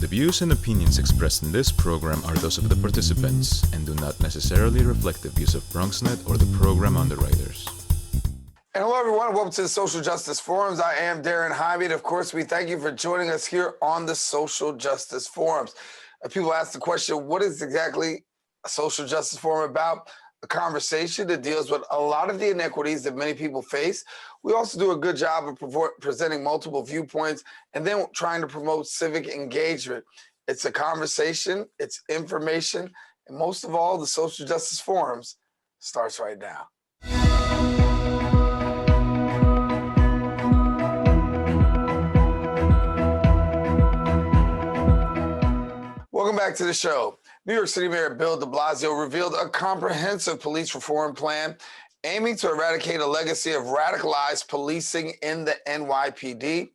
views and opinions expressed in this program are those of the participants and do not necessarily reflect the views of BronxNet or the program underwriters. And hello, everyone. Welcome to the Social Justice Forums. I am Daren Jaime, and of course, we thank you for joining us here on the Social Justice Forums. People ask the question, what is exactly a Social Justice Forum about? A conversation that deals with a lot of the inequities that many people face. We also do a good job of presenting multiple viewpoints and then trying to promote civic engagement. It's a conversation, it's information, and most of all, the Social Justice Forums starts right now. Welcome back to the show. New York City Mayor Bill de Blasio revealed a comprehensive police reform plan aiming to eradicate a legacy of radicalized policing in the NYPD.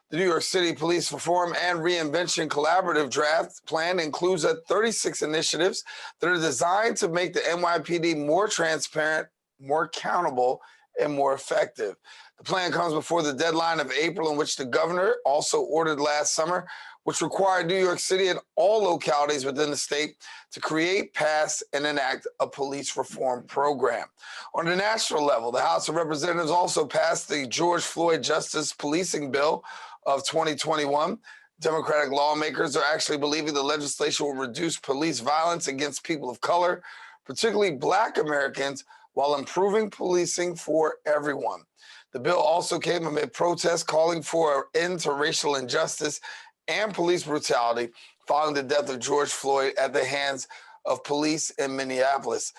The New York City Police Reform and Reinvention Collaborative draft plan includes 36 initiatives that are designed to make the NYPD more transparent, more accountable, and more effective. The plan comes before the deadline of April, in which the governor also ordered last summer, which required New York City and all localities within the state to create, pass, and enact a police reform program. On the national level, the House of Representatives also passed the George Floyd Justice Policing Bill of 2021. Democratic lawmakers are actually believing the legislation will reduce police violence against people of color, particularly Black Americans, while improving policing for everyone. The bill also came amid protests calling for an end to racial injustice and police brutality following the death of George Floyd at the hands of police in Minneapolis.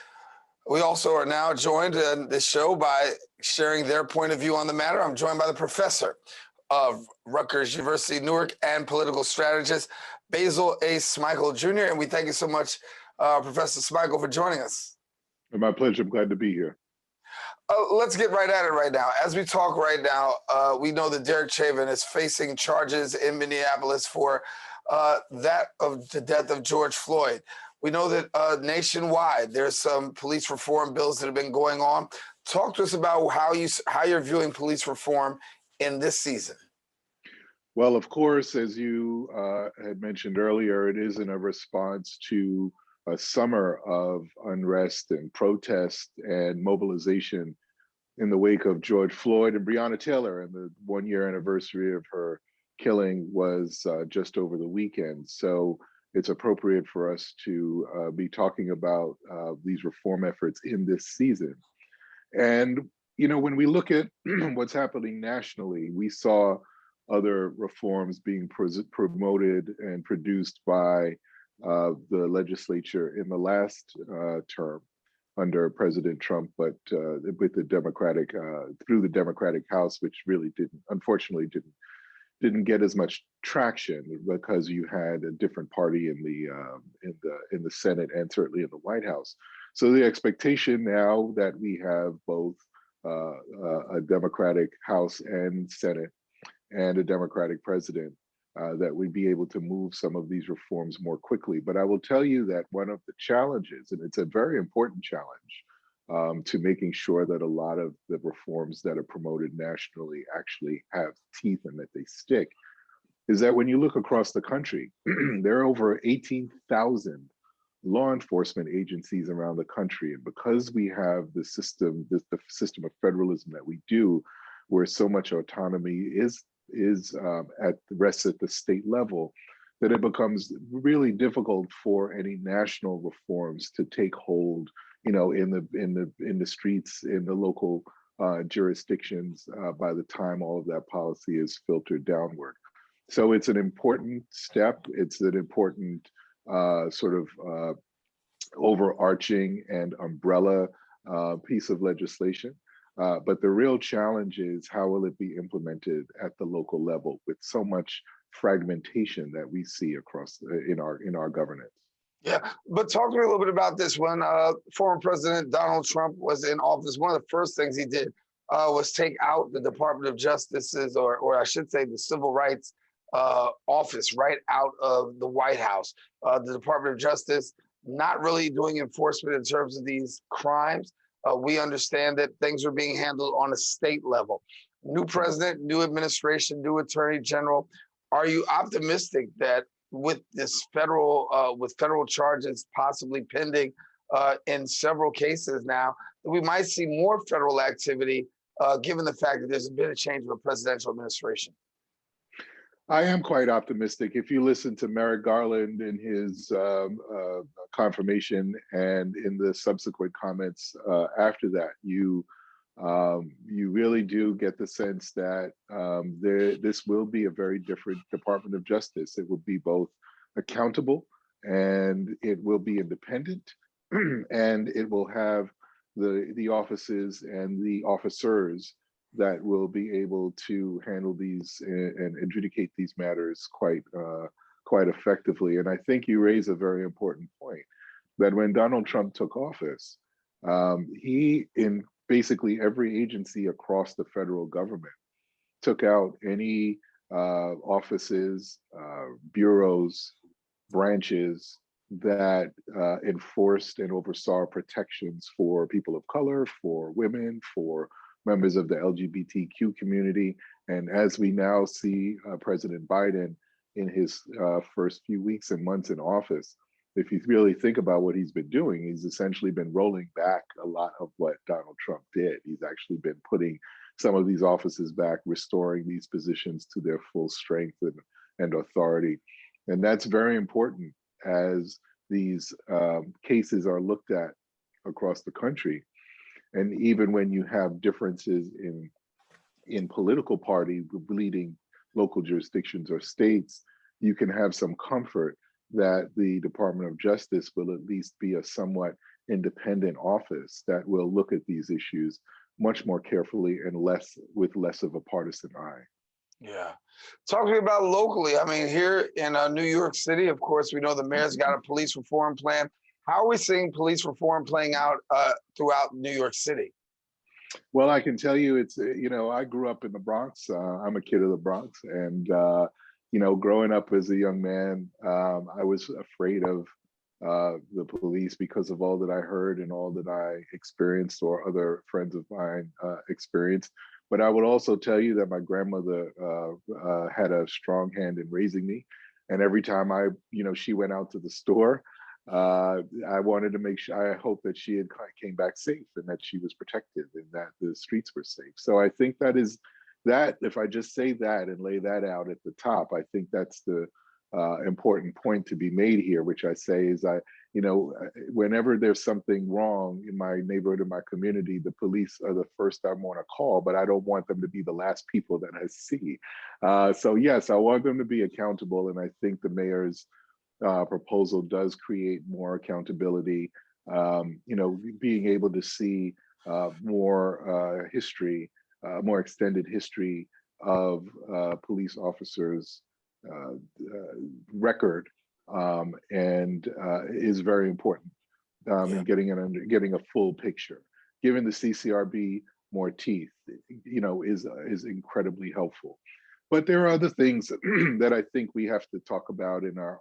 We also are now joined in this show by sharing their point of view on the matter. I'm joined by the professor of Rutgers University-Newark and political strategist, Basil A. Smikle Jr. And we thank you so much, Professor Smikle, for joining us. My pleasure. I'm glad to be here. Let's get right at it right now. As we talk right now, we know that Derek Chauvin is facing charges in Minneapolis for that of the death of George Floyd. We know that nationwide, there's some police reform bills that have been going on. Talk to us about how you're viewing police reform in this season. Well, of course, as you had mentioned earlier, it is in a response to a summer of unrest and protest and mobilization in the wake of George Floyd and Breonna Taylor, and the one-year anniversary of her killing was just over the weekend. So it's appropriate for us to be talking about these reform efforts in this season. And, you know, when we look at what's happening nationally, we saw other reforms being promoted and produced by the legislature in the last term under President Trump, but with the Democratic through the Democratic House, which really unfortunately didn't get as much traction because you had a different party in the Senate and certainly in the White House. So the expectation now that we have both a Democratic House and Senate and a Democratic president, that we'd be able to move some of these reforms more quickly. But I will tell you that one of the challenges, and it's a very important challenge, to making sure that a lot of the reforms that are promoted nationally actually have teeth and that they stick, is that when you look across the country, there are over 18,000 law enforcement agencies around the country. And because we have the system of federalism that we do, where so much autonomy is at the state level, that it becomes really difficult for any national reforms to take hold, you know, in the streets, in the local jurisdictions, by the time all of that policy is filtered downward. So it's an important step. It's an important sort of overarching and umbrella piece of legislation. But the real challenge is how will it be implemented at the local level with so much fragmentation that we see across in our governance. Yeah, but talk to me a little bit about this. When former President Donald Trump was in office, one of the first things he did was take out the Department of Justice's, or I should say the Civil Rights office right out of the White House. The Department of Justice not really doing enforcement in terms of these crimes. We understand that things are being handled on a state level. New president, new administration, new attorney general. Are you optimistic that with federal charges possibly pending in several cases now, we might see more federal activity given the fact that there's been a change of a presidential administration. I am quite optimistic. If you listen to Merrick Garland in his confirmation and in the subsequent comments after that, you really do get the sense that this will be a very different Department of Justice. It will be both accountable and it will be independent, and it will have the offices and the officers that will be able to handle these and adjudicate these matters quite effectively. And I think you raise a very important point that when Donald Trump took office, he, in basically every agency across the federal government, took out any offices, bureaus, branches that enforced and oversaw protections for people of color, for women, for members of the LGBTQ community. And as we now see President Biden in his first few weeks and months in office, if you really think about what he's been doing, he's essentially been rolling back a lot of what Donald Trump did. He's actually been putting some of these offices back, restoring these positions to their full strength and authority. And that's very important as these cases are looked at across the country. And even when you have differences in political party leading local jurisdictions or states, you can have some comfort that the Department of Justice will at least be a somewhat independent office that will look at these issues much more carefully and with less of a partisan eye. Yeah. Talk to me about locally. I mean, here in New York City, of course, we know the mayor's got a police reform plan. How are we seeing police reform playing out throughout New York City? Well, I can tell you, it's, I grew up in the Bronx. I'm a kid of the Bronx. And, growing up as a young man, I was afraid of the police because of all that I heard and all that I experienced or other friends of mine experienced. But I would also tell you that my grandmother had a strong hand in raising me. And every time she went out to the store, I wanted to make sure, I hope that she came back safe and that she was protected and that the streets were safe. So I think if I just say that and lay that out at the top, I think that's the important point to be made here, which I say is whenever there's something wrong in my neighborhood or my community, the police are the first I want to call, but I don't want them to be the last people that I see. So yes, I want them to be accountable. And I think the mayor's proposal does create more accountability, being able to see more history, more extended history of police officers' record, and is very important in getting a full picture. Giving the CCRB more teeth, is incredibly helpful. But there are other things that I think we have to talk about and are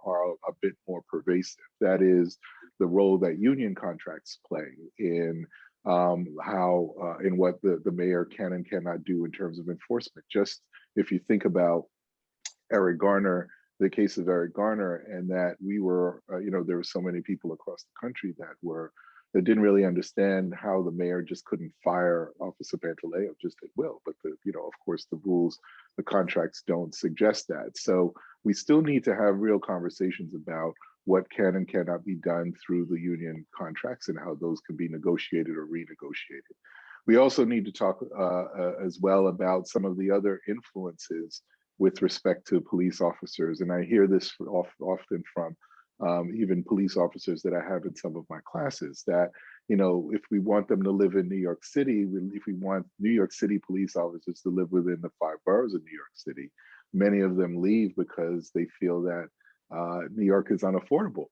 a bit more pervasive. That is the role that union contracts play in in what the mayor can and cannot do in terms of enforcement. Just if you think about Eric Garner, the case of Eric Garner, and that we were, there were so many people across the country that didn't really understand how the mayor just couldn't fire Officer Pantaleo just at will. But of course, the rules, the contracts don't suggest that. So we still need to have real conversations about what can and cannot be done through the union contracts and how those can be negotiated or renegotiated. We also need to talk as well about some of the other influences with respect to police officers. And I hear this often from even police officers that I have in some of my classes, that, if we want them to live in New York City, if we want New York City police officers to live within the 5 boroughs of New York City, many of them leave because they feel that New York is unaffordable.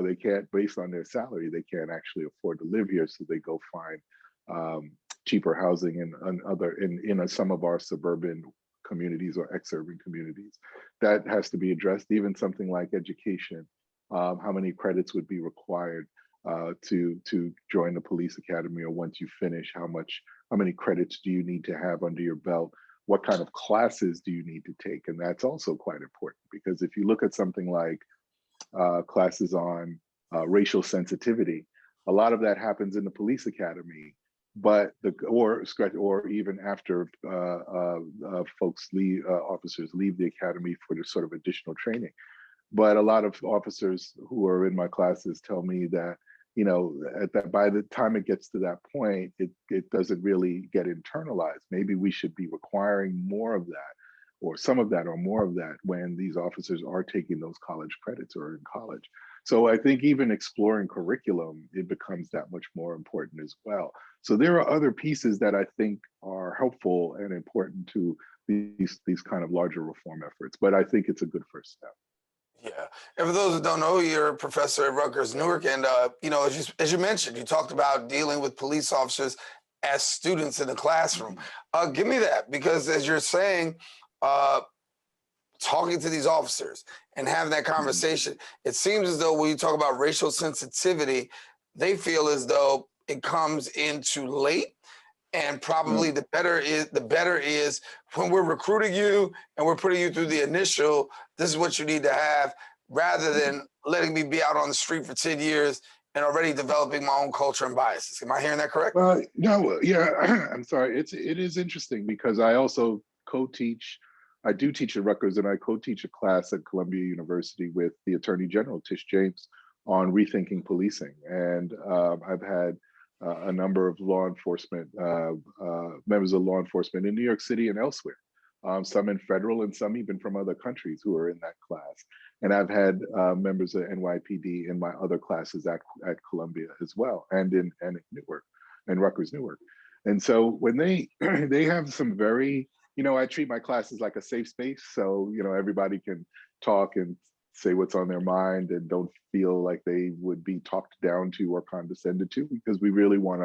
They can't, based on their salary, they can't actually afford to live here. So they go find cheaper housing in some of our suburban communities or ex-urban communities. That has to be addressed. Even something like education, how many credits would be required to join the police academy, or once you finish, how many credits do you need to have under your belt what kind of classes do you need to take? And that's also quite important, because if you look at something like classes on racial sensitivity, a lot of that happens in the police academy, but or even after officers leave the academy for the sort of additional training. But a lot of officers who are in my classes tell me that, you know, by the time it gets to that point, it doesn't really get internalized. Maybe we should be requiring more of that, or some of that, or more of that, when these officers are taking those college credits or in college. So I think even exploring curriculum, it becomes that much more important as well. So there are other pieces that I think are helpful and important to these kind of larger reform efforts, but I think it's a good first step. Yeah, and for those who don't know, you're a professor at Rutgers, Newark, and you know, as you mentioned, you talked about dealing with police officers as students in the classroom. Give me that, because as you're saying, talking to these officers and having that conversation, it seems as though when you talk about racial sensitivity, they feel as though it comes in too late. And probably the better is when we're recruiting you and we're putting you through the initial, this is what you need to have, rather than letting me be out on the street for 10 years and already developing my own culture and biases. Am I hearing that correct? Well, no, yeah, I'm sorry. It is interesting, because I also co-teach. I do teach at Rutgers, and I co-teach a class at Columbia University with the Attorney General, Tish James, on rethinking policing. And I've had a number of law enforcement, members of law enforcement in New York City and elsewhere, some in federal and some even from other countries who are in that class. And I've had members of NYPD in my other classes at Columbia as well, and in Newark, and Rutgers Newark. And so when they have some very, you know, I treat my classes like a safe space. So, you know, everybody can talk and say what's on their mind and don't feel like they would be talked down to or condescended to, because we really want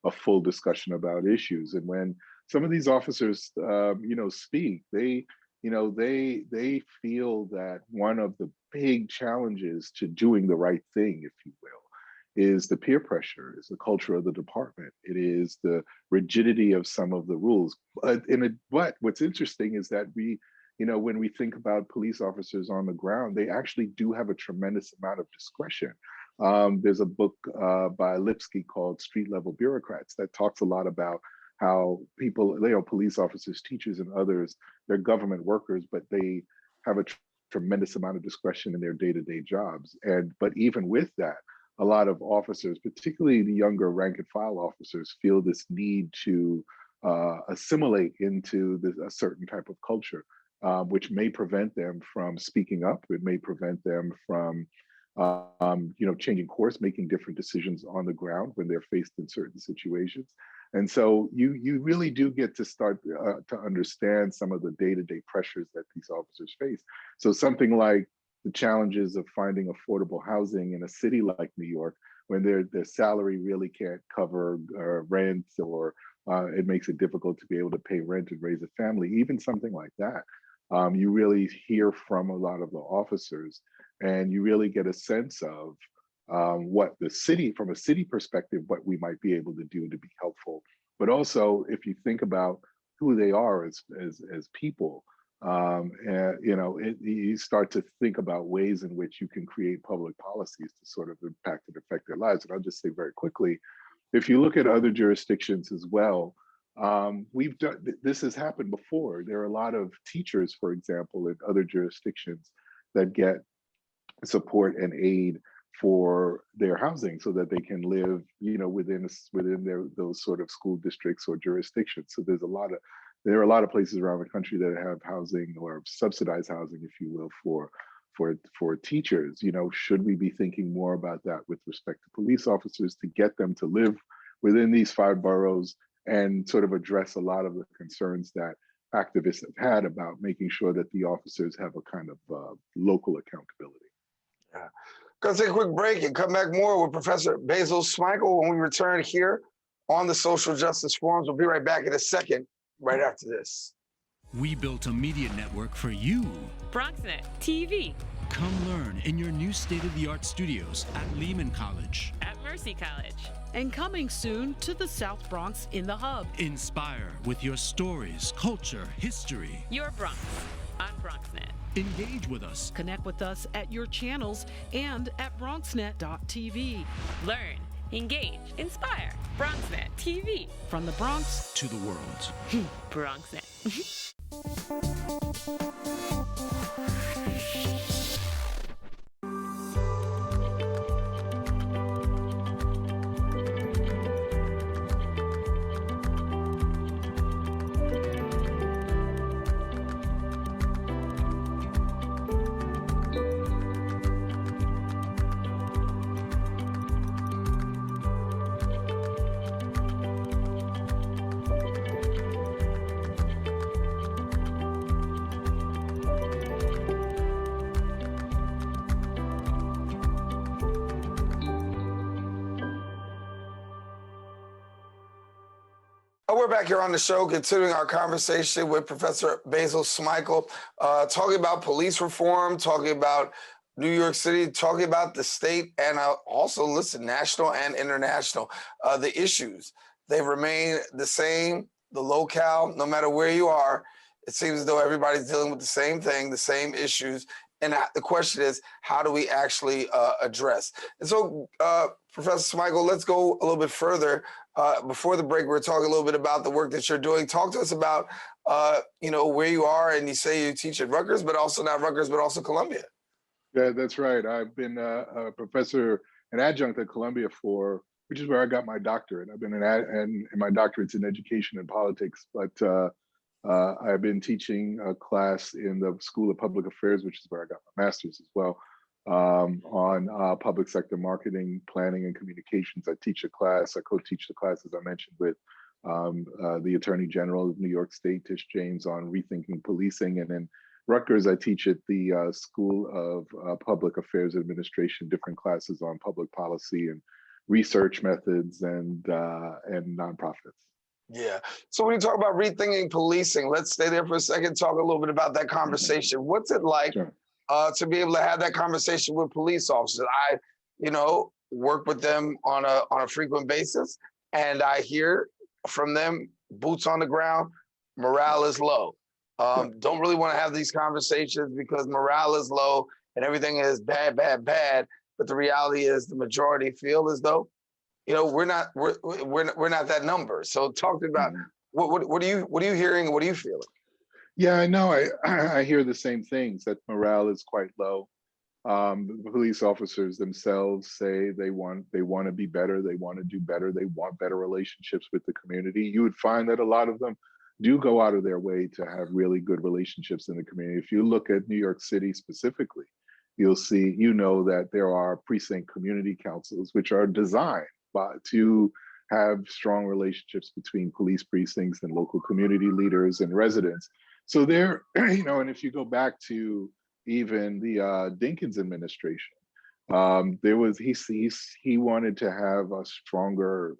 a full discussion about issues. And when some of these officers, you know, speak, they feel that one of the big challenges to doing the right thing, if you will, is the peer pressure, is the culture of the department. It is the rigidity of some of the rules. But what's interesting is that you know, when we think about police officers on the ground, they actually do have a tremendous amount of discretion. There's a book by Lipsky called Street Level Bureaucrats that talks a lot about how people, you know, police officers, teachers, and others, they're government workers, but they have a tremendous amount of discretion in their day-to-day jobs. But even with that, a lot of officers, particularly the younger rank and file officers, feel this need to assimilate into a certain type of culture. Which may prevent them from speaking up. It may prevent them from, you know, changing course, making different decisions on the ground when they're faced in certain situations. And so you really do get to start to understand some of the day-to-day pressures that these officers face. So something like the challenges of finding affordable housing in a city like New York, when their salary really can't cover rent, or it makes it difficult to be able to pay rent and raise a family, even something like that. You really hear from a lot of the officers, and you really get a sense of what the city, from a city perspective, what we might be able to do to be helpful. But also, if you think about who they are as people, and, you know, you start to think about ways in which you can create public policies to sort of impact and affect their lives. And I'll just say very quickly, if you look at other jurisdictions as well, this has happened before. There are a lot of teachers, for example, in other jurisdictions that get support and aid for their housing so that they can live, you know, within those sort of school districts or jurisdictions. So there are a lot of places around the country that have housing, or subsidized housing, if you will, for teachers. You know, should we be thinking more about that with respect to police officers, to get them to live within these 5 boroughs and sort of address a lot of the concerns that activists have had about making sure that the officers have a kind of local accountability. Yeah. Gonna take a quick break and come back more with Professor Basil Smikle when we return here on the Social Justice Forums. We'll be right back in a second, right after this. We built a media network for you. BronxNet TV. Come learn in your new state-of-the-art studios at Lehman College. At Mercy College. And coming soon to the South Bronx in the Hub. Inspire with your stories, culture, history. Your Bronx on BronxNet. Engage with us. Connect with us at your channels and at BronxNet.tv. Learn, engage, inspire. BronxNet TV. From the Bronx To the world. BronxNet. We're back here on the show, continuing our conversation with Professor Basil Smikle, talking about police reform, talking about New York City, talking about the state, and also, listen, national and international. The issues, they remain the same, the locale, no matter where you are. It seems as though everybody's dealing with the same thing, the same issues. And the question is, how do we actually address? And so, Professor Smikle, let's go a little bit further. Before the break, we were talking a little bit about the work that you're doing. Talk to us about, where you are, and you say you teach at Rutgers, but also not Rutgers, but also Columbia. Yeah, that's right. I've been a professor, an adjunct at Columbia which is where I got my doctorate. I've been and my doctorate's in education and politics, but I've been teaching a class in the School of Public Affairs, which is where I got my master's as well, on public sector marketing, planning, and communications. I co-teach the class, as I mentioned, with the Attorney General of New York State, Tish James, on rethinking policing. And then Rutgers, I teach at the School of Public Affairs Administration, different classes on public policy and research methods and nonprofits. Yeah. So when you talk about rethinking policing, let's stay there for a second, talk a little bit about that conversation. What's it like to be able to have that conversation with police officers? I, work with them on a frequent basis, and I hear from them, boots on the ground, morale is low. Don't really want to have these conversations because morale is low and everything is bad, bad, bad. But the reality is the majority feel as though, we're not that number. So talk to me about what are you hearing? What are you feeling? Yeah, I know. I hear the same things, that morale is quite low. The police officers themselves say they want to be better. They want to do better. They want better relationships with the community. You would find that a lot of them do go out of their way to have really good relationships in the community. If you look at New York City specifically, you'll see, that there are precinct community councils, which are designed to have strong relationships between police precincts and local community leaders and residents. So there, and if you go back to even the Dinkins administration, he wanted to have a stronger,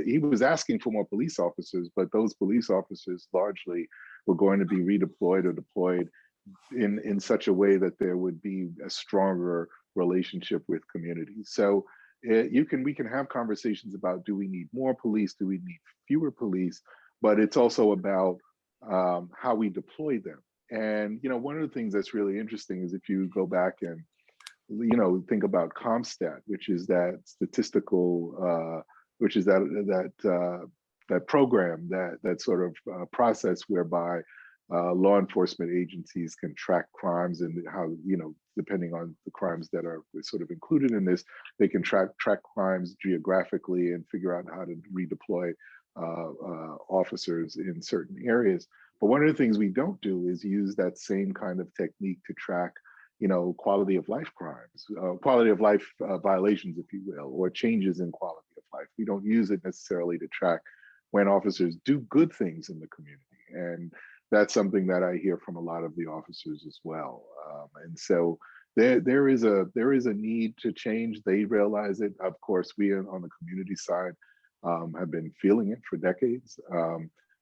he was asking for more police officers, but those police officers largely were going to be redeployed or deployed in such a way that there would be a stronger relationship with communities. So we can have conversations about, do we need more police? Do we need fewer police? But it's also about how we deploy them. And, one of the things that's really interesting is if you go back and, think about CompStat, which is that statistical, which is that program, that sort of process whereby law enforcement agencies can track crimes and how, depending on the crimes that are sort of included in this, they can track crimes geographically and figure out how to redeploy officers in certain areas. But one of the things we don't do is use that same kind of technique to track, quality of life crimes, quality of life violations, if you will, or changes in quality of life. We don't use it necessarily to track when officers do good things in the community. And that's something that I hear from a lot of the officers as well. And so there is a need to change. They realize it. Of course, we on the community side have been feeling it for decades.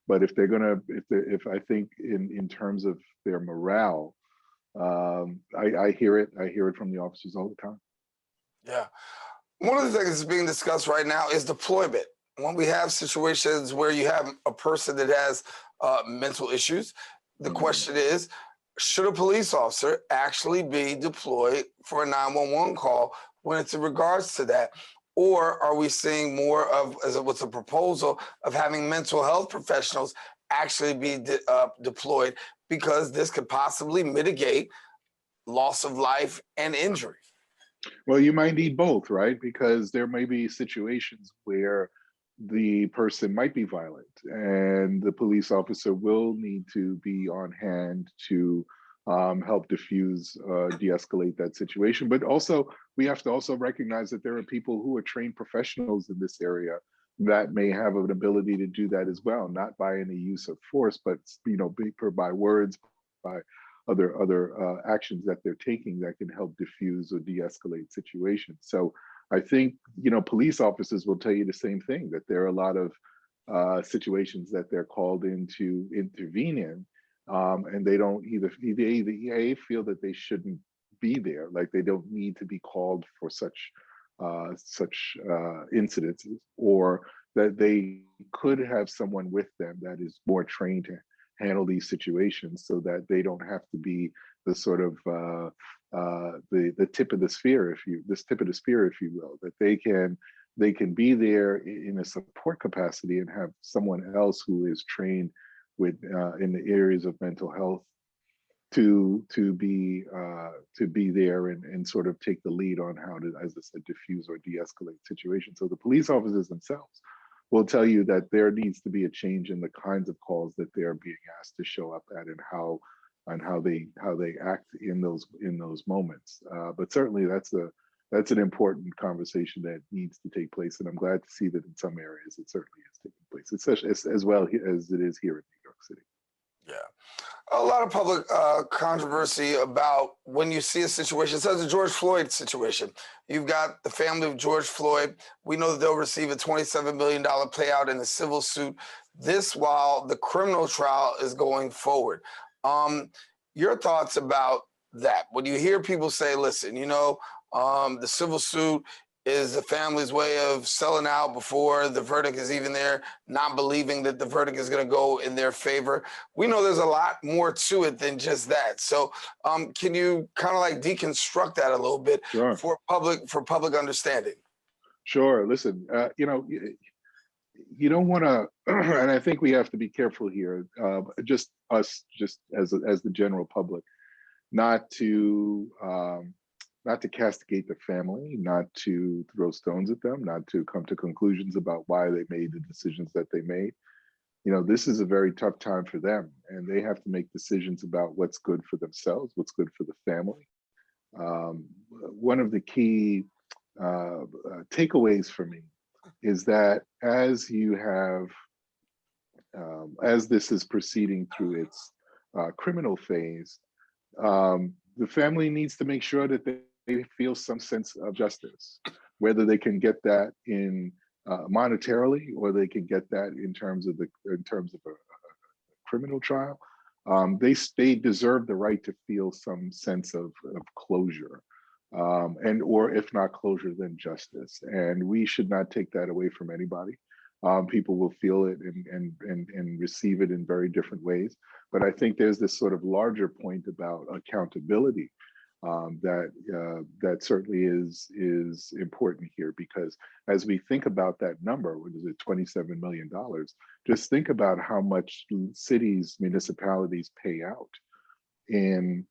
But if I think in terms of their morale, I hear it from the officers all the time. Yeah. One of the things that's being discussed right now is deployment. When we have situations where you have a person that has mental issues, the question is, should a police officer actually be deployed for a 911 call when it's in regards to that? Or are we seeing more of, as it was a proposal, of having mental health professionals actually be deployed, because this could possibly mitigate loss of life and injury? Well, you might need both, right? Because there may be situations where the person might be violent and the police officer will need to be on hand to help diffuse, de-escalate that situation. But also, we have to also recognize that there are people who are trained professionals in this area that may have an ability to do that as well, not by any use of force, but by words, by other actions that they're taking that can help diffuse or de-escalate situations. So I think police officers will tell you the same thing, that there are a lot of situations that they're called in to intervene in, and they don't either feel that they shouldn't be there, like they don't need to be called for such incidences, or that they could have someone with them that is more trained to handle these situations, so that they don't have to be the sort of the tip of the spear, if you will, that they can be there in a support capacity and have someone else who is trained with in the areas of mental health to be there and sort of take the lead on how to, as I said, diffuse or de-escalate situations. So the police officers themselves will tell you that there needs to be a change in the kinds of calls that they're being asked to show up at, and how they act in those moments. But certainly that's an important conversation that needs to take place, and I'm glad to see that in some areas it certainly is taking place, as well as it is here in New York City. Yeah. A lot of public controversy about when you see a situation, such as the George Floyd situation. You've got the family of George Floyd. We know that they'll receive a $27 million payout in a civil suit. This while the criminal trial is going forward. Your thoughts about that? When you hear people say, listen, the civil suit is the family's way of selling out before the verdict is even there, not believing that the verdict is going to go in their favor. We know there's a lot more to it than just that. So can you kind of like deconstruct that a little bit? Sure. for public understanding? Sure. Listen, you don't want to, and I think we have to be careful here, just as the general public, not to castigate the family, not to throw stones at them, not to come to conclusions about why they made the decisions that they made. This is a very tough time for them, and they have to make decisions about what's good for themselves, what's good for the family. One of the key takeaways for me is that as this is proceeding through its criminal phase, the family needs to make sure that they feel some sense of justice, whether they can get that in monetarily, or they can get that in terms of a criminal trial. They deserve the right to feel some sense of closure, or if not closure, then justice. And we should not take that away from anybody. People will feel it and receive it in very different ways. But I think there's this sort of larger point about accountability that certainly is important here, because as we think about that number, what is it, $27 million? Just think about how much cities, municipalities pay out in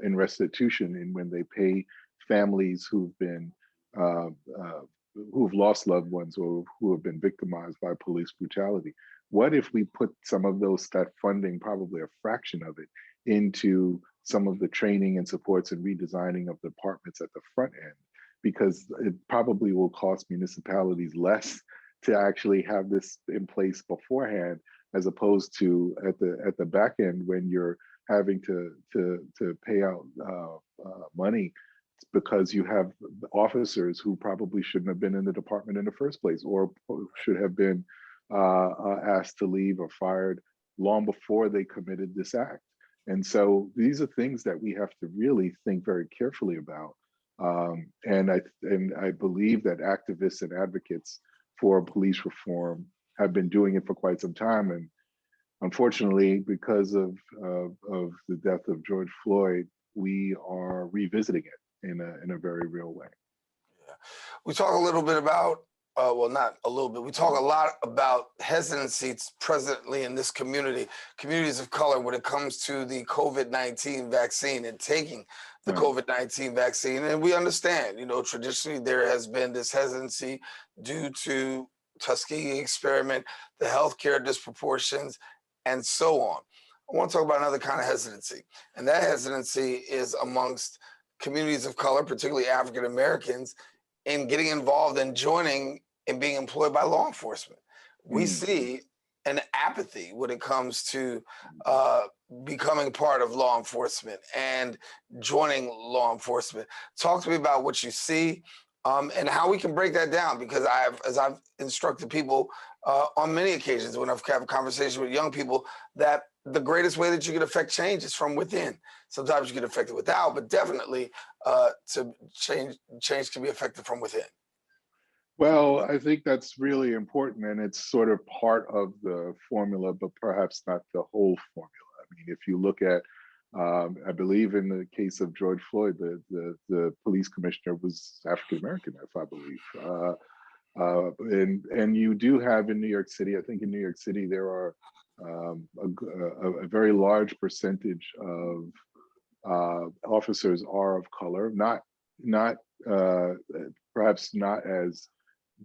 restitution, and when they pay families who've lost loved ones or who have been victimized by police brutality. What if we put some of that funding, probably a fraction of it, into some of the training and supports and redesigning of departments at the front end? Because it probably will cost municipalities less to actually have this in place beforehand, as opposed to at the back end, when you're having to pay out money because you have officers who probably shouldn't have been in the department in the first place, or should have been asked to leave or fired long before they committed this act. And so these are things that we have to really think very carefully about, And I believe that activists and advocates for police reform have been doing it for quite some time. And unfortunately, because of the death of George Floyd, we are revisiting it in a very real way. Yeah. We talk a little bit about, well, not a little bit, we talk a lot about hesitancies presently in this community, communities of color, when it comes to the COVID-19 vaccine and taking the COVID-19 vaccine. And we understand, you know, traditionally there has been this hesitancy due to Tuskegee experiment, the healthcare disproportions, and so on. I want to talk about another kind of hesitancy, and that hesitancy is amongst communities of color, particularly African Americans, in getting involved and joining and being employed by law enforcement. We see an apathy when it comes to becoming part of law enforcement and joining law enforcement. Talk to me about what you see and how we can break that down, because as I've instructed people on many occasions when I've had a conversation with young people, that the greatest way that you can affect change is from within. Sometimes you get affected without, but definitely to change can be affected from within. Well, I think that's really important, and it's sort of part of the formula, but perhaps not the whole formula. I mean, if you look at, I believe in the case of George Floyd, the police commissioner was African American, if I believe. And you do have in New York City, I think in New York City, there are a very large percentage of officers are of color, not perhaps not as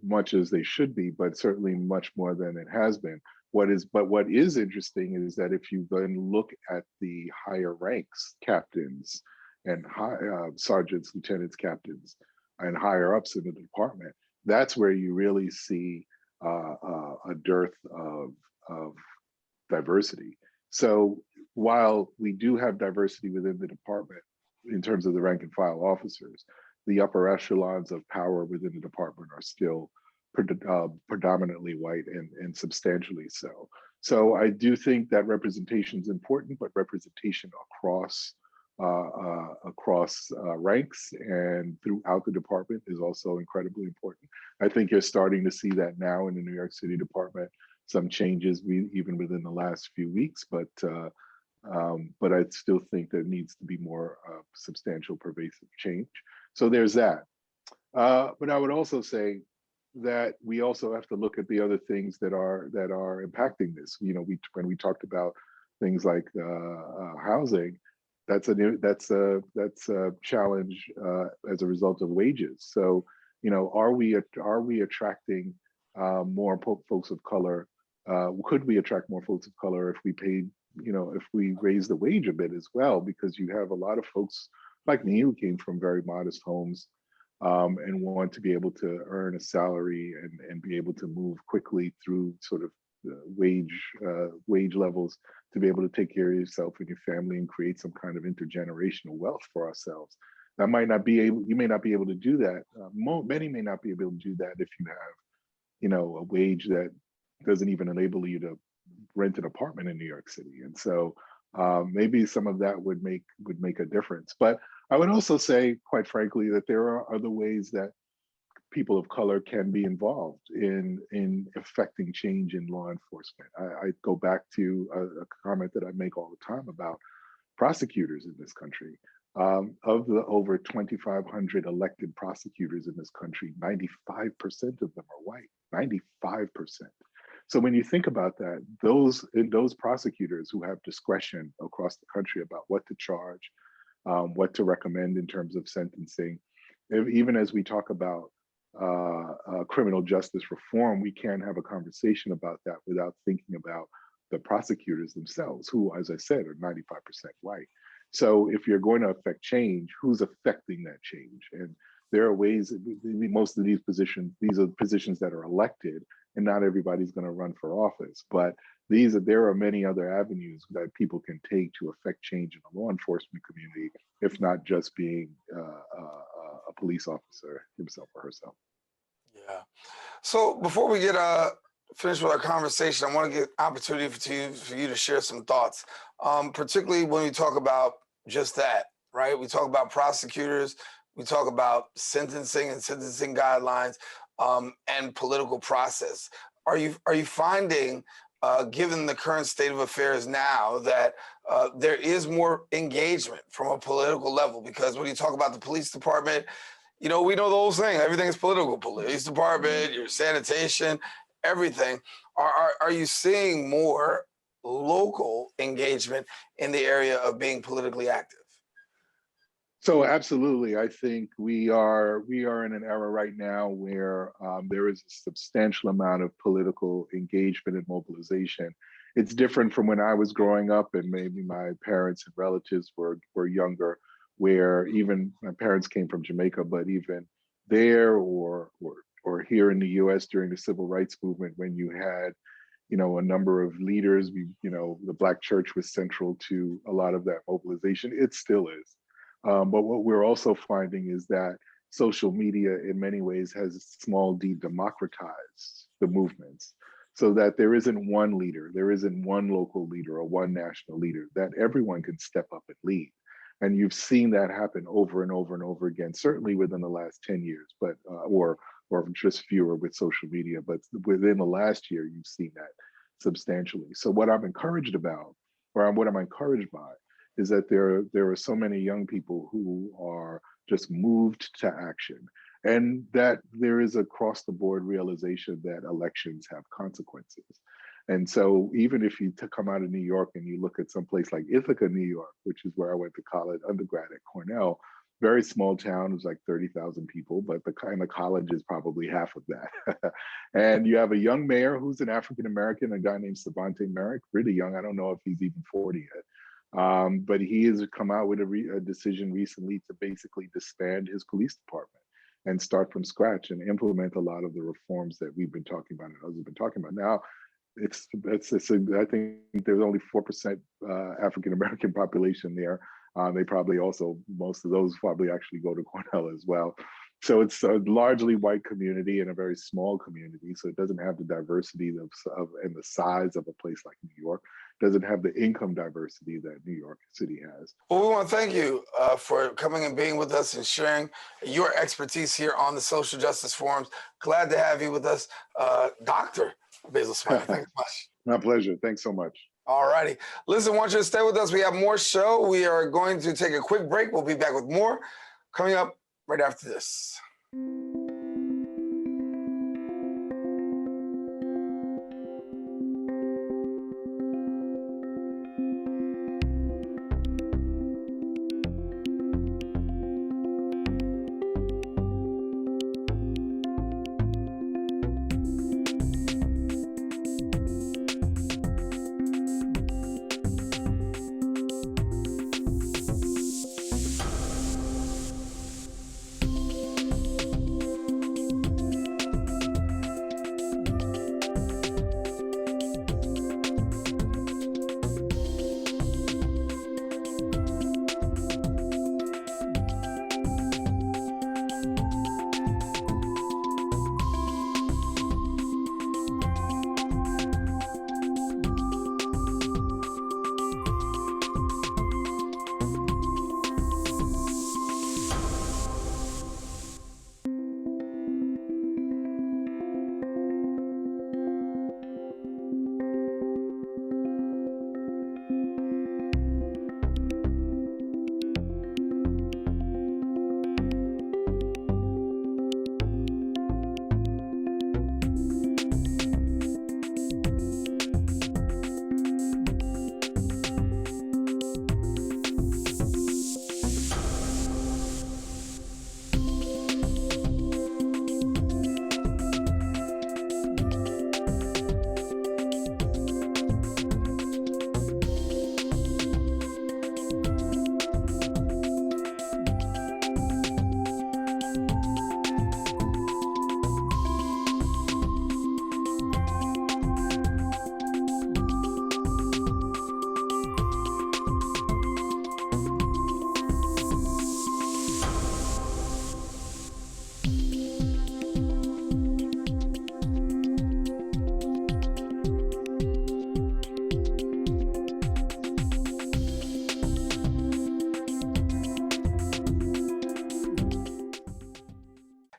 much as they should be, but certainly much more than it has been. What is interesting is that if you then look at the higher ranks, captains and sergeants, lieutenants, captains, and higher ups in the department, that's where you really see a dearth of diversity. So while we do have diversity within the department in terms of the rank and file officers, the upper echelons of power within the department are still predominantly white and substantially so. So I do think that representation is important, but representation across ranks and throughout the department is also incredibly important. I think you're starting to see that now in the New York City department, some changes even within the last few weeks, but I still think there needs to be more substantial, pervasive change. So there's that. But I would also say that we also have to look at the other things that are impacting this. You know, when we talked about things like housing, that's a challenge as a result of wages. So, you know, are we attracting more folks of color? Could we attract more folks of color if we paid, you know, if we raise the wage a bit as well? Because you have a lot of folks like me who came from very modest homes and want to be able to earn a salary and be able to move quickly through sort of wage levels to be able to take care of yourself and your family and create some kind of intergenerational wealth for ourselves. You may not be able to do that. Many may not be able to do that if you have, you know, a wage that doesn't even enable you to rent an apartment in New York City. And so maybe some of that would make a difference. But I would also say, quite frankly, that there are other ways that people of color can be involved in affecting change in law enforcement. I go back to a comment that I make all the time about prosecutors in this country. Of the over 2,500 elected prosecutors in this country, 95% of them are white, 95%. So when you think about that, those prosecutors who have discretion across the country about what to charge, what to recommend in terms of sentencing, even as we talk about criminal justice reform, we can't have a conversation about that without thinking about the prosecutors themselves, who, as I said, are 95% white. So if you're going to affect change, who's affecting that change? And there are ways, most of these are positions that are elected, and not everybody's going to run for office. But there are many other avenues that people can take to affect change in the law enforcement community, if not just being a police officer himself or herself. Yeah. So before we get finish with our conversation, I want to get opportunity for you to share some thoughts, particularly when we talk about just that, right? We talk about prosecutors, we talk about sentencing and sentencing guidelines and political process. Are you finding, given the current state of affairs now, that there is more engagement from a political level? Because when you talk about the police department, we know the whole thing. Everything is political. Police department, your sanitation, everything. Are you seeing more local engagement in the area of being politically active? So absolutely, I think we are in an era right now where there is a substantial amount of political engagement and mobilization. It's different from when I was growing up, and maybe my parents and relatives were younger, where even my parents came from Jamaica, but even there or here in the U.S. during the civil rights movement, when you had a number of leaders, the Black church was central to a lot of that mobilization. It still is. But what we're also finding is that social media in many ways has small d democratized the movements, so that there isn't one leader, there isn't one local leader or one national leader, that everyone can step up and lead. And you've seen that happen over and over and over again, certainly within the last 10 years, but or just fewer with social media, but within the last year, you've seen that substantially. So what I'm encouraged about, or what I'm encouraged by, is that there are so many young people who are just moved to action, and that there is across the board realization that elections have consequences. And so even if you come out of New York and you look at some place like Ithaca, New York, which is where I went to college, undergrad at Cornell, very small town, it was like 30,000 people, but the college is probably half of that. And you have a young mayor who's an African-American, a guy named Savante Merrick, really young. I don't know if he's even 40 yet. But he has come out with a decision recently to basically disband his police department and start from scratch and implement a lot of the reforms that we've been talking about and others have been talking about. Now, I think there's only 4% African American population there. They probably also, most of those probably actually go to Cornell as well. So it's a largely white community and a very small community. So it doesn't have the diversity of and the size of a place like New York. It doesn't have the income diversity that New York City has. Well, we want to thank you for coming and being with us and sharing your expertise here on the Social Justice Forums. Glad to have you with us, Dr. Basil Smikle. Thanks so much. My pleasure. Thanks so much. All righty. Listen, I want you to stay with us. We have more show. We are going to take a quick break. We'll be back with more coming up right after this.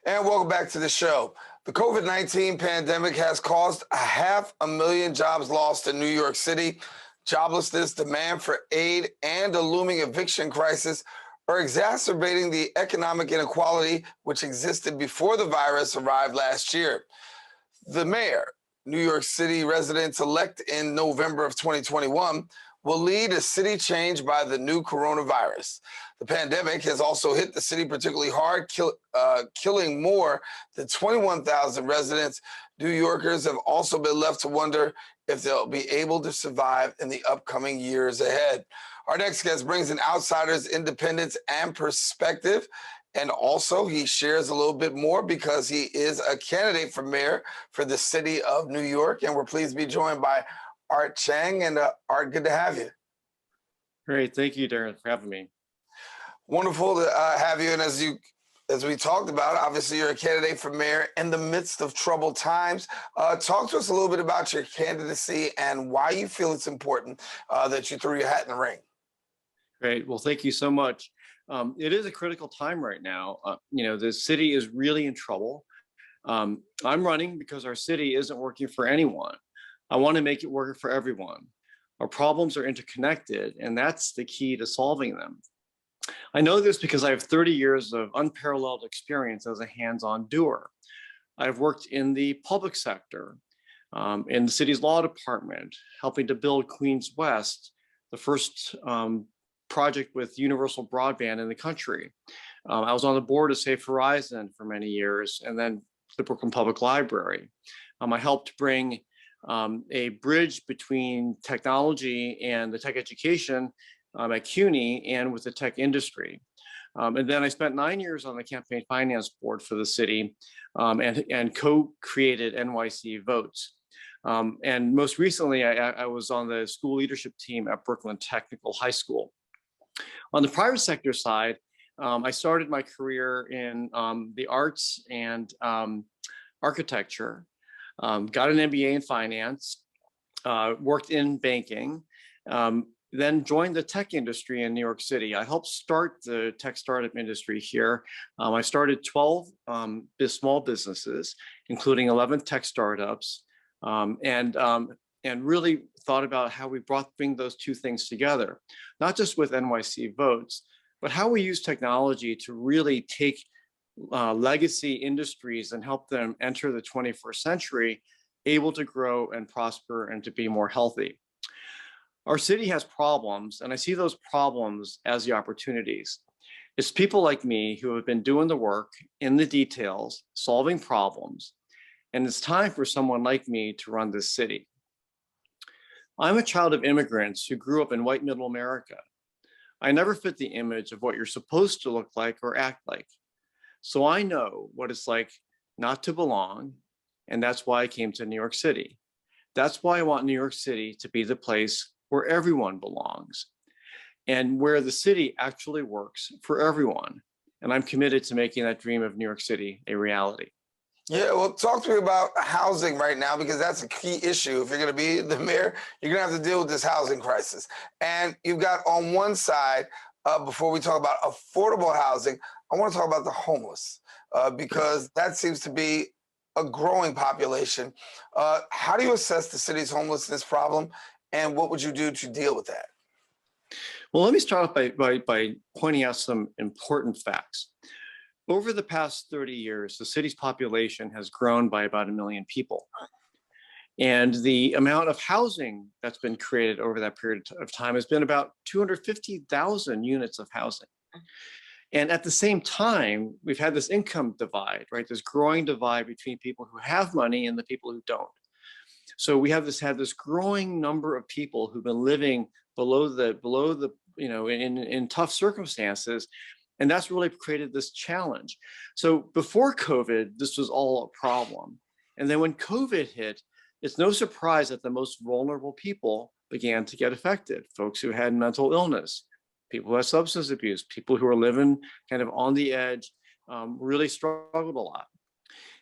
And welcome back to the show. The COVID-19 pandemic has caused 500,000 jobs lost in New York City. Joblessness, demand for aid, and a looming eviction crisis are exacerbating the economic inequality which existed before the virus arrived last year. The mayor, New York City residents-elect in November of 2021, will lead a city change by the new coronavirus. The pandemic has also hit the city particularly hard, killing more than 21,000 residents. New Yorkers have also been left to wonder if they'll be able to survive in the upcoming years ahead. Our next guest brings an outsider's independence and perspective. And also, he shares a little bit more because he is a candidate for mayor for the city of New York. And we're pleased to be joined by Art Chang. And Art, good to have you. Great. Thank you, Daren, for having me. Wonderful to have you. And as we talked about, obviously you're a candidate for mayor in the midst of troubled times. Talk to us a little bit about your candidacy and why you feel it's important that you threw your hat in the ring. Great. Well, thank you so much. It is a critical time right now. The city is really in trouble. I'm running because our city isn't working for anyone. I want to make it work for everyone. Our problems are interconnected, and that's the key to solving them. I know this because I have 30 years of unparalleled experience as a hands-on doer. I've worked in the public sector, in the city's law department, helping to build Queens West, the first project with universal broadband in the country. I was on the board of Safe Horizon for many years, and then the Brooklyn Public Library. I helped bring a bridge between technology and the tech education at CUNY and with the tech industry. And then I spent 9 years on the campaign finance board for the city and co-created NYC Votes. And most recently, I was on the school leadership team at Brooklyn Technical High School. On the private sector side, I started my career in the arts and architecture, got an MBA in finance, worked in banking, then joined the tech industry in New York City. I helped start the tech startup industry here. I started 12 small businesses, including 11 tech startups, and really thought about how we bring those two things together, not just with NYC Votes, but how we use technology to really take legacy industries and help them enter the 21st century, able to grow and prosper and to be more healthy. Our city has problems, and I see those problems as the opportunities. It's people like me who have been doing the work in the details, solving problems, and it's time for someone like me to run this city. I'm a child of immigrants who grew up in white middle America. I never fit the image of what you're supposed to look like or act like. So I know what it's like not to belong, and that's why I came to New York City. That's why I want New York City to be the place where everyone belongs and where the city actually works for everyone. And I'm committed to making that dream of New York City a reality. Yeah, well, talk to me about housing right now, because that's a key issue. If you're going to be the mayor, you're going to have to deal with this housing crisis. And you've got on one side, before we talk about affordable housing, I want to talk about the homeless, because that seems to be a growing population. How do you assess the city's homelessness problem, and what would you do to deal with that? Well, let me start off by pointing out some important facts. Over the past 30 years, the city's population has grown by about 1 million people. And the amount of housing that's been created over that period of time has been about 250,000 units of housing. And at the same time, we've had this income divide, right? This growing divide between people who have money and the people who don't. So we have had this growing number of people who've been living below the in tough circumstances. And that's really created this challenge. So before COVID, this was all a problem. And then when COVID hit, it's no surprise that the most vulnerable people began to get affected. Folks who had mental illness, people who had substance abuse, people who are living kind of on the edge, really struggled a lot.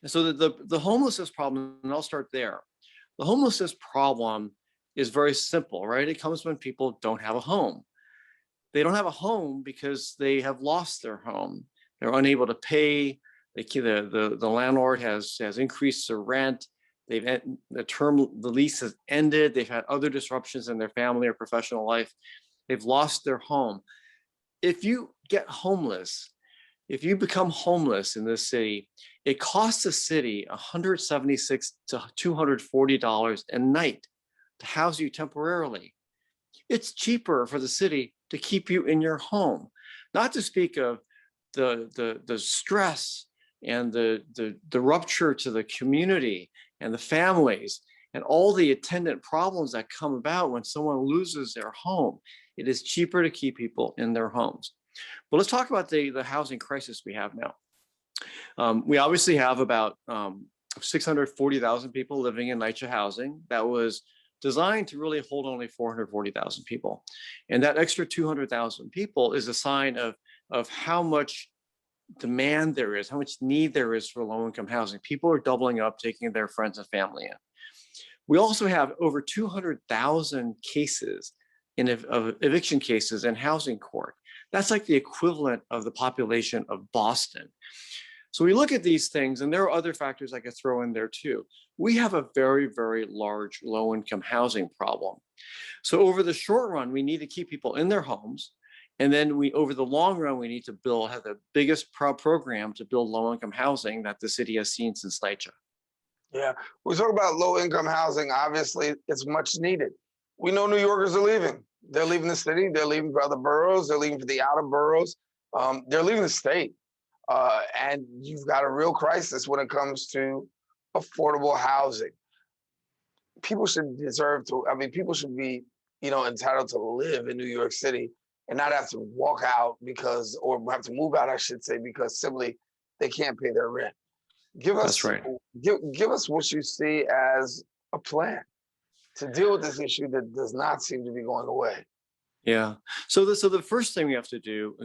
And so the homelessness problem, and I'll start there. The homelessness problem is very simple, right? It comes when people don't have a home. They don't have a home because they have lost their home. They're unable to pay The landlord has increased the rent. The lease has ended. They've had other disruptions in their family or professional life. They've lost their home. If you become homeless in this city, it costs the city $176 to $240 a night to house you temporarily. It's cheaper for the city to keep you in your home, not to speak of the stress and the rupture to the community and the families and all the attendant problems that come about when someone loses their home. It is cheaper to keep people in their homes. But let's talk about the housing crisis we have now. We obviously have about 640,000 people living in NYCHA housing that was designed to really hold only 440,000 people. And that extra 200,000 people is a sign of how much demand there is, how much need there is for low-income housing. People are doubling up, taking their friends and family in. We also have over 200,000 cases of eviction cases in housing court. That's like the equivalent of the population of Boston. So we look at these things, and there are other factors I could throw in there too. We have a very, very large low-income housing problem. So over the short run, we need to keep people in their homes. And then over the long run, we need to have the biggest program to build low-income housing that the city has seen since NYCHA. Yeah, we talk about low-income housing. Obviously, it's much needed. We know New Yorkers are leaving. They're leaving the city. They're leaving for other boroughs. They're leaving for the outer boroughs. They're leaving the state. And you've got a real crisis when it comes to affordable housing. People should people should be, entitled to live in New York City and not have to walk out or have to move out, I should say, because simply they can't pay their rent. That's right. Give us what you see as a plan to deal with this issue that does not seem to be going away. Yeah. So the first thing we have to do,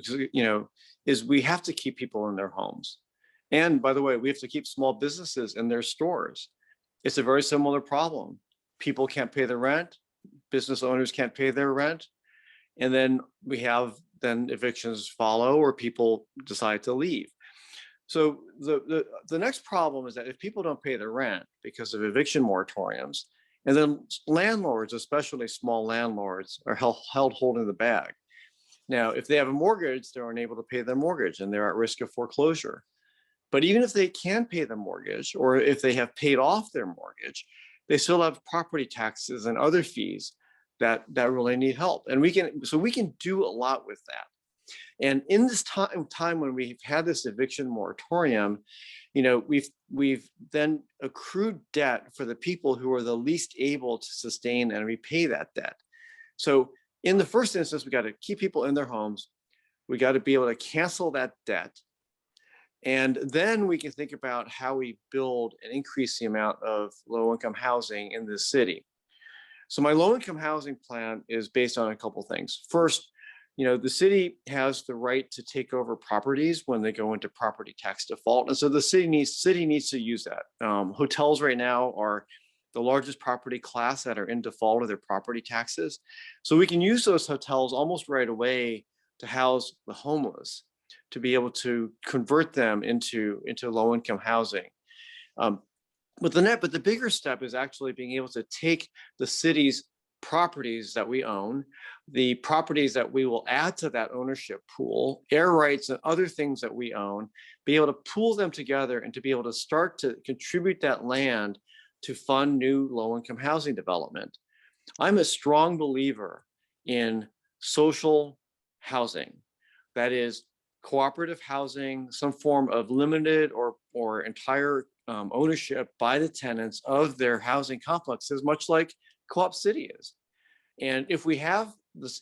is we have to keep people in their homes. And by the way, we have to keep small businesses in their stores. It's a very similar problem. People can't pay the rent. Business owners can't pay their rent. And then we have evictions follow, or people decide to leave. So the next problem is that if people don't pay their rent because of eviction moratoriums, and then landlords, especially small landlords, are held holding the bag. Now, if they have a mortgage, they're unable to pay their mortgage and they're at risk of foreclosure. But even if they can pay the mortgage, or if they have paid off their mortgage, they still have property taxes and other fees that really need help. And we can do a lot with that. And in this time when we've had this eviction moratorium, we've then accrued debt for the people who are the least able to sustain and repay that debt. So in the first instance, we got to keep people in their homes. We got to be able to cancel that debt. And then we can think about how we build and increase the amount of low-income housing in this city. So my low-income housing plan is based on a couple things. First, the city has the right to take over properties when they go into property tax default. And so the city needs to use that. Hotels right now are the largest property class that are in default of their property taxes. So we can use those hotels almost right away to house the homeless, to be able to convert them into low-income housing. But the bigger step is actually being able to take the city's properties that we own, the properties that we will add to that ownership pool, air rights and other things that we own, be able to pool them together and to be able to start to contribute that land to fund new low-income housing development. I'm a strong believer in social housing. That is cooperative housing, some form of limited or entire ownership by the tenants of their housing complexes, much like Co-op City is. And if we have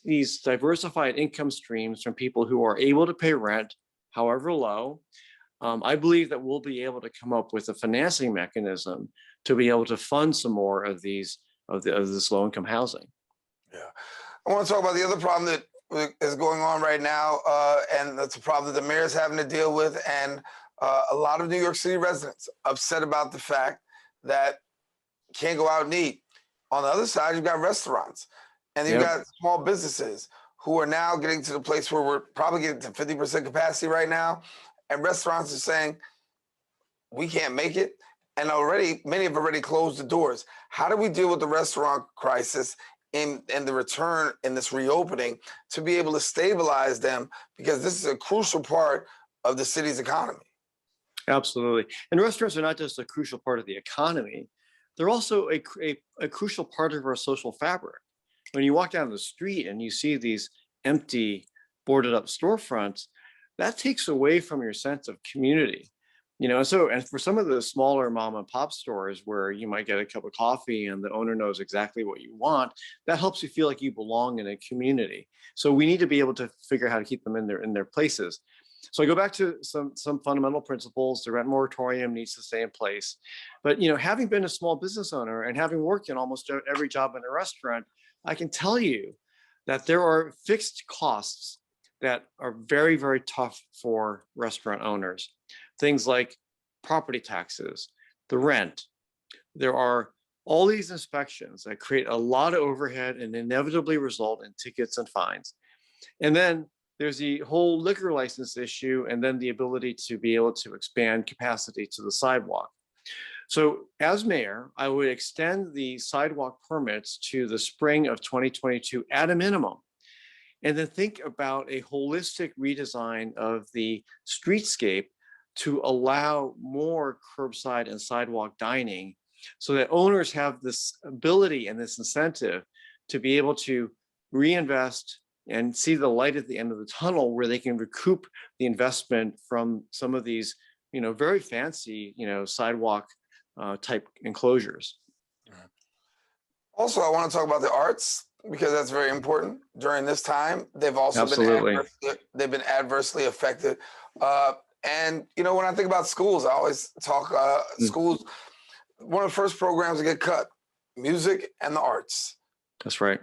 these diversified income streams from people who are able to pay rent, however low, I believe that we'll be able to come up with a financing mechanism to be able to fund some more of this low-income housing. Yeah, I want to talk about the other problem that is going on right now, and that's a problem that the mayor is having to deal with, and a lot of New York City residents upset about the fact that you can't go out and eat. On the other side, you've got restaurants, and you've got small businesses who are now getting to the place where we're probably getting to 50% capacity right now, and restaurants are saying, we can't make it. And already, many have already closed the doors. How do we deal with the restaurant crisis and the return in this reopening to be able to stabilize them? Because this is a crucial part of the city's economy. Absolutely. And restaurants are not just a crucial part of the economy, they're also a crucial part of our social fabric. When you walk down the street and you see these empty, boarded up storefronts, that takes away from your sense of community. You know, and for some of the smaller mom and pop stores where you might get a cup of coffee and the owner knows exactly what you want, that helps you feel like you belong in a community. So we need to be able to figure out how to keep them in their places. So I go back to some fundamental principles. The rent moratorium needs to stay in place. But, you know, having been a small business owner and having worked in almost every job in a restaurant, I can tell you that there are fixed costs that are very, very tough for restaurant owners. Things like property taxes, the rent. There are all these inspections that create a lot of overhead and inevitably result in tickets and fines. And then there's the whole liquor license issue, and then the ability to be able to expand capacity to the sidewalk. So as mayor, I would extend the sidewalk permits to the spring of 2022 at a minimum. And then think about a holistic redesign of the streetscape to allow more curbside and sidewalk dining so that owners have this ability and this incentive to be able to reinvest and see the light at the end of the tunnel where they can recoup the investment from some of these, you know, very fancy, you know, sidewalk type enclosures. Also, I want to talk about the arts because that's very important during this time. They've also been adversely affected. And, you know, when I think about schools, I always talk schools, one of the first programs to get cut, music and the arts. That's right.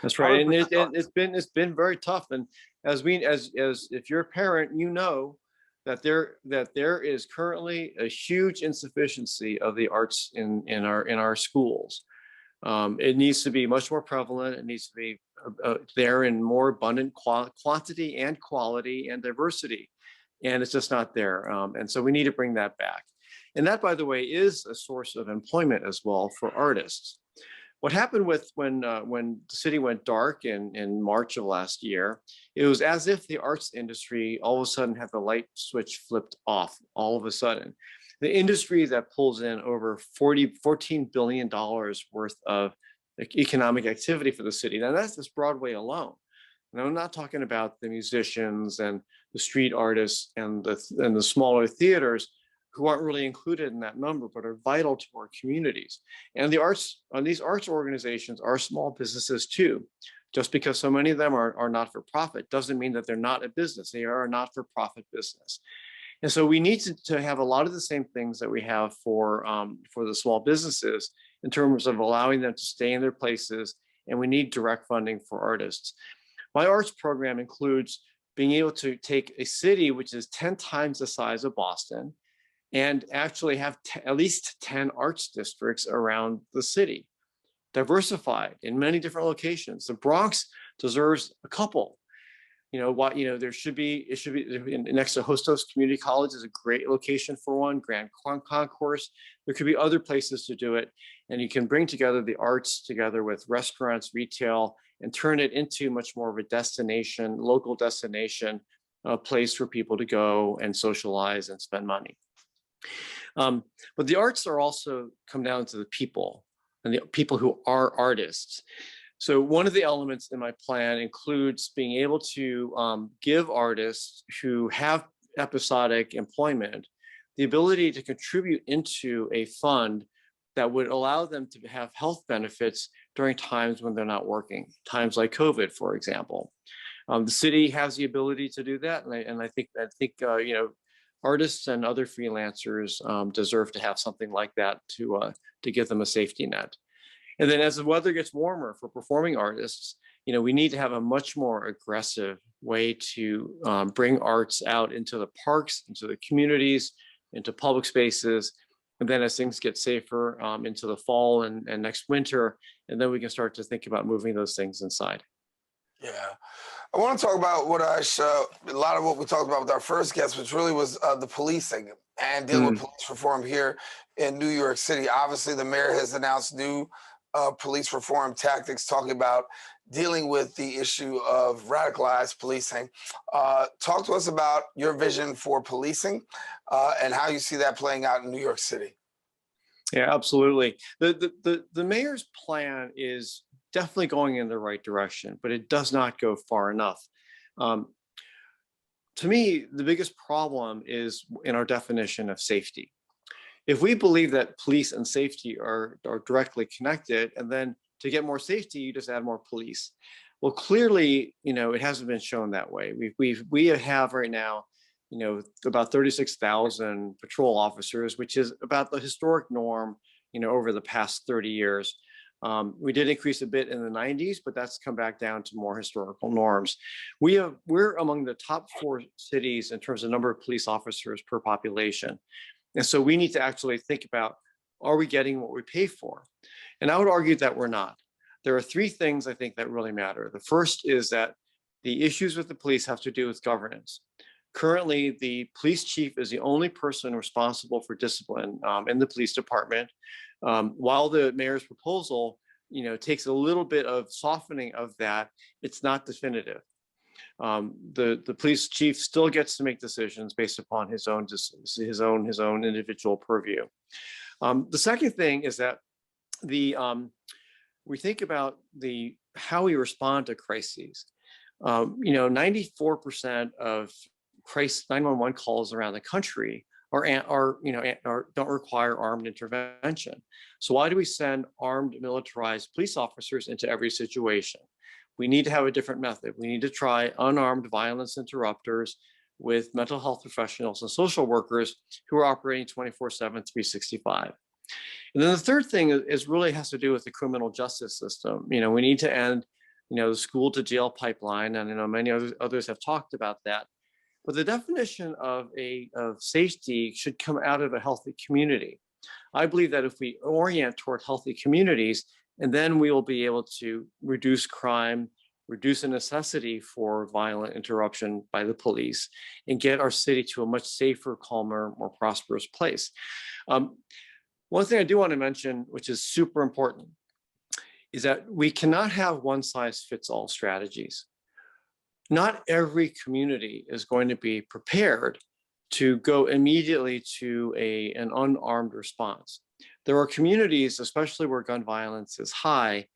That's right. And it's been very tough. And as if you're a parent, you know that there is currently a huge insufficiency of the arts in our schools. It needs to be much more prevalent. It needs to be there in more abundant quantity and quality and diversity. And it's just not there. And so we need to bring that back. And that, by the way, is a source of employment as well for artists. What happened when the city went dark in March of last year, it was as if the arts industry all of a sudden had the light switch flipped off all of a sudden. The industry that pulls in over $14 billion worth of economic activity for the city. Now that's just Broadway alone. And I'm not talking about the musicians and the street artists and the smaller theaters who aren't really included in that number, but are vital to our communities. And these arts organizations are small businesses too. Just because so many of them are not for profit doesn't mean that they're not a business. They are a not for profit business. And so we need to have a lot of the same things that we have for the small businesses in terms of allowing them to stay in their places, and we need direct funding for artists. My arts program includes being able to take a city which is 10 times the size of Boston and actually have at least 10 arts districts around the city, diversified in many different locations. The Bronx deserves a couple. It should be next to Hostos Community College is a great location for one, Grand Concourse. There could be other places to do it. And you can bring together the arts together with restaurants, retail, and turn it into much more of a destination, local destination, a place for people to go and socialize and spend money. But the arts are also come down to the people and the people who are artists. So one of the elements in my plan includes being able to give artists who have episodic employment the ability to contribute into a fund that would allow them to have health benefits during times when they're not working, times like COVID, for example. The city has the ability to do that, and I think artists and other freelancers deserve to have something like that to give them a safety net. And then as the weather gets warmer for performing artists, we need to have a much more aggressive way to bring arts out into the parks, into the communities, into public spaces. And then as things get safer into the fall and next winter, and then we can start to think about moving those things inside. Yeah. I want to talk about a lot of what we talked about with our first guest, which really was the policing and dealing with police reform here in New York City. Obviously, the mayor has announced new police reform tactics, talking about dealing with the issue of radicalized policing. Talk to us about your vision for policing and how you see that playing out in New York City. Yeah, absolutely. The mayor's plan is definitely going in the right direction, but it does not go far enough. To me, the biggest problem is in our definition of safety. If we believe that police and safety are directly connected, and then to get more safety, you just add more police. Well, clearly, it hasn't been shown that way. We have right now, about 36,000 patrol officers, which is about the historic norm, over the past 30 years. We did increase a bit in the 90s, but that's come back down to more historical norms. We're among the top 4 cities in terms of number of police officers per population. And so we need to actually think about, are we getting what we pay for? And I would argue that we're not. There are 3 things I think that really matter. The first is that the issues with the police have to do with governance. Currently, the police chief is the only person responsible for discipline in the police department, while the mayor's proposal, takes a little bit of softening of that. It's not definitive. The police chief still gets to make decisions based upon his own individual purview. The second thing is that we think about how we respond to crises. 94% of 911 calls around the country don't require armed intervention. So why do we send armed militarized police officers into every situation? We need to have a different method. We need to try unarmed violence interrupters with mental health professionals and social workers who are operating 24/7, 365. And then the third thing is really has to do with the criminal justice system. We need to end, the school to jail pipeline, and many others have talked about that. But the definition of safety should come out of a healthy community. I believe that if we orient toward healthy communities, and then we will be able to reduce crime, reduce the necessity for violent interruption by the police, and get our city to a much safer, calmer, more prosperous place. One thing I do want to mention, which is super important, is that we cannot have one-size-fits-all strategies. Not every community is going to be prepared to go immediately to an unarmed response. There are communities, especially where gun violence is high,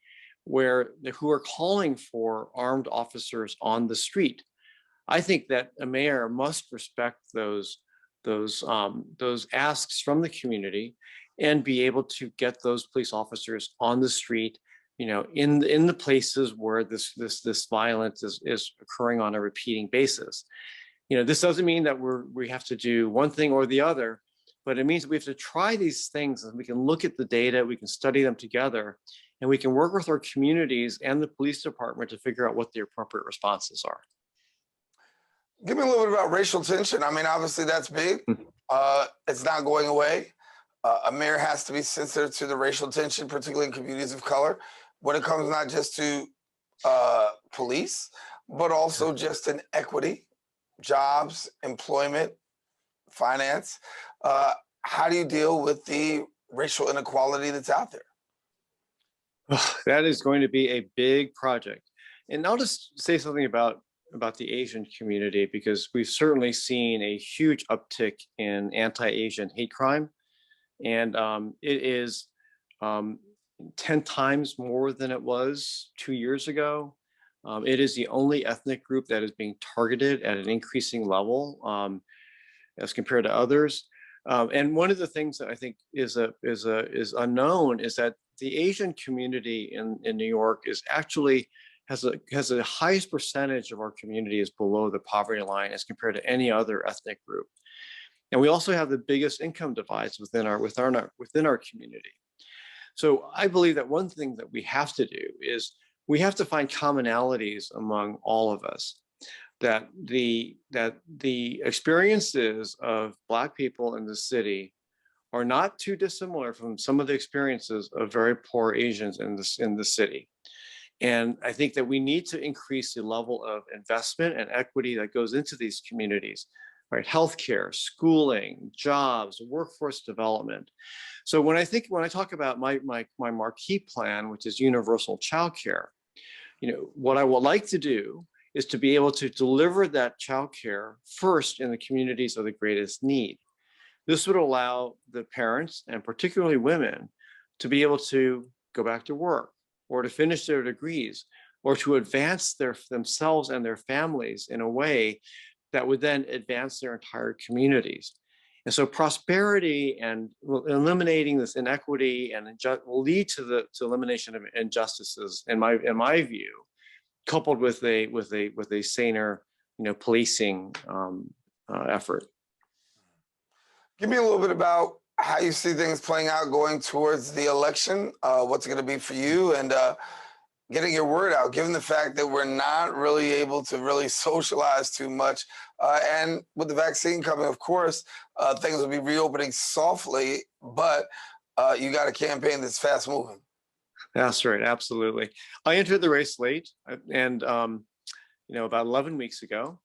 who are calling for armed officers on the street. I think that a mayor must respect those asks from the community and be able to get those police officers on the street, in the places where this violence is occurring on a repeating basis. This doesn't mean that we have to do one thing or the other, but it means we have to try these things, and we can look at the data, we can study them together, and we can work with our communities and the police department to figure out what the appropriate responses are. Give me a little bit about racial tension. I mean, obviously that's big. It's not going away. A mayor has to be sensitive to the racial tension, particularly in communities of color, when it comes not just to police, but also just in equity, jobs, employment, finance. How do you deal with the racial inequality that's out there? That is going to be a big project. And I'll just say something about the Asian community, because we've certainly seen a huge uptick in anti-Asian hate crime. And it is 10 times more than it was 2 years ago. It is the only ethnic group that is being targeted at an increasing level as compared to others. And one of the things that I think is unknown is that the Asian community in New York is actually has the highest percentage of our community is below the poverty line as compared to any other ethnic group. And we also have the biggest income divides within our community. So I believe that one thing that we have to do is we have to find commonalities among all of us, that the experiences of Black people in the city are not too dissimilar from some of the experiences of very poor Asians in the city. And I think that we need to increase the level of investment and equity that goes into these communities. right? Healthcare, schooling, jobs, workforce development. So when I talk about my marquee plan, which is universal childcare, what I would like to do is to be able to deliver that childcare first in the communities of the greatest need. This would allow the parents, and particularly women, to be able to go back to work or to finish their degrees or to advance themselves and their families in a way that would then advance their entire communities. And so prosperity and eliminating this inequity and will lead to elimination of injustices, in my view, coupled with a saner, policing effort. Give me a little bit about how you see things playing out going towards the election. What's it going to be for you, and getting your word out, given the fact that we're not really able to really socialize too much. And with the vaccine coming, of course, things will be reopening softly, but you got a campaign that's fast moving. That's right, absolutely. I entered the race late, and about 11 weeks ago.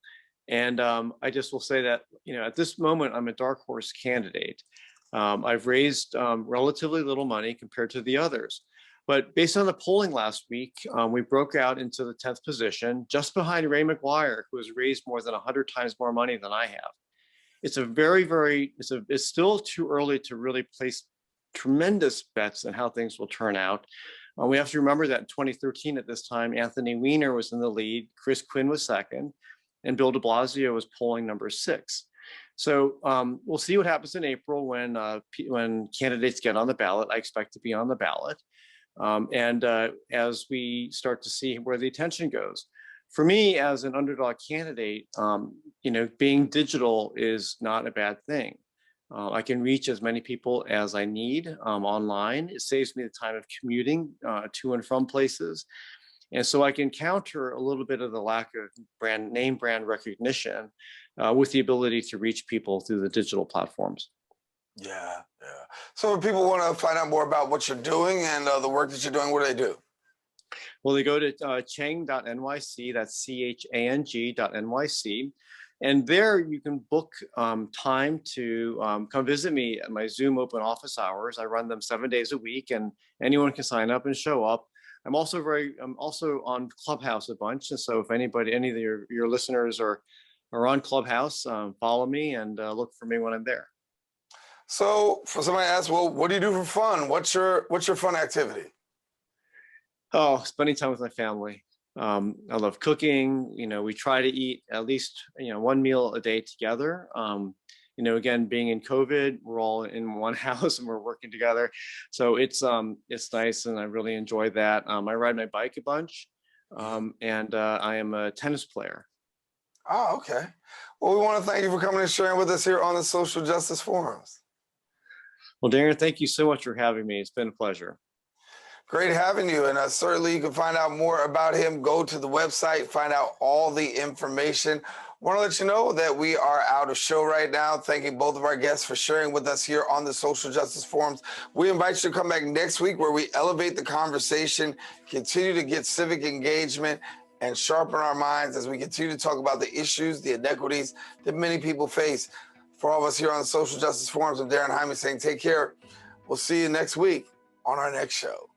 And I just will say that, at this moment, I'm a dark horse candidate. I've raised relatively little money compared to the others. But based on the polling last week, we broke out into the 10th position, just behind Ray McGuire, who has raised more than 100 times more money than I have. It's it's still too early to really place tremendous bets on how things will turn out. We have to remember that in 2013, at this time, Anthony Weiner was in the lead, Chris Quinn was second, and Bill de Blasio was polling number 6. So we'll see what happens in April when candidates get on the ballot. I expect to be on the ballot. As we start to see where the attention goes. For me, as an underdog candidate, being digital is not a bad thing. I can reach as many people as I need online. It saves me the time of commuting to and from places. And so I can counter a little bit of the lack of brand recognition with the ability to reach people through the digital platforms. Yeah. So if people want to find out more about what you're doing and the work that you're doing, what do they do? Well, they go to chang.nyc, that's chang.nyc. And there you can book time to come visit me at my Zoom open office hours. I run them 7 days a week, and anyone can sign up and show up. I'm also on Clubhouse a bunch. And so if any of your listeners are on Clubhouse, follow me and look for me when I'm there. So for somebody to ask, well, what do you do for fun? What's your fun activity? Oh, spending time with my family. I love cooking. We try to eat at least, one meal a day together. Again, being in COVID, we're all in one house and we're working together. So it's nice, and I really enjoy that. I ride my bike a bunch, and I am a tennis player. Oh, okay. Well, we want to thank you for coming and sharing with us here on the Social Justice Forums. Well, Daren, thank you so much for having me. It's been a pleasure. Great having you. And certainly you can find out more about him. Go to the website, find out all the information. Want to let you know that we are out of show right now. Thanking both of our guests for sharing with us here on the Social Justice Forums. We invite you to come back next week, where we elevate the conversation, continue to get civic engagement, and sharpen our minds as we continue to talk about the issues, the inequities that many people face. For all of us here on the Social Justice Forums, I'm Daren Jaime saying take care. We'll see you next week on our next show.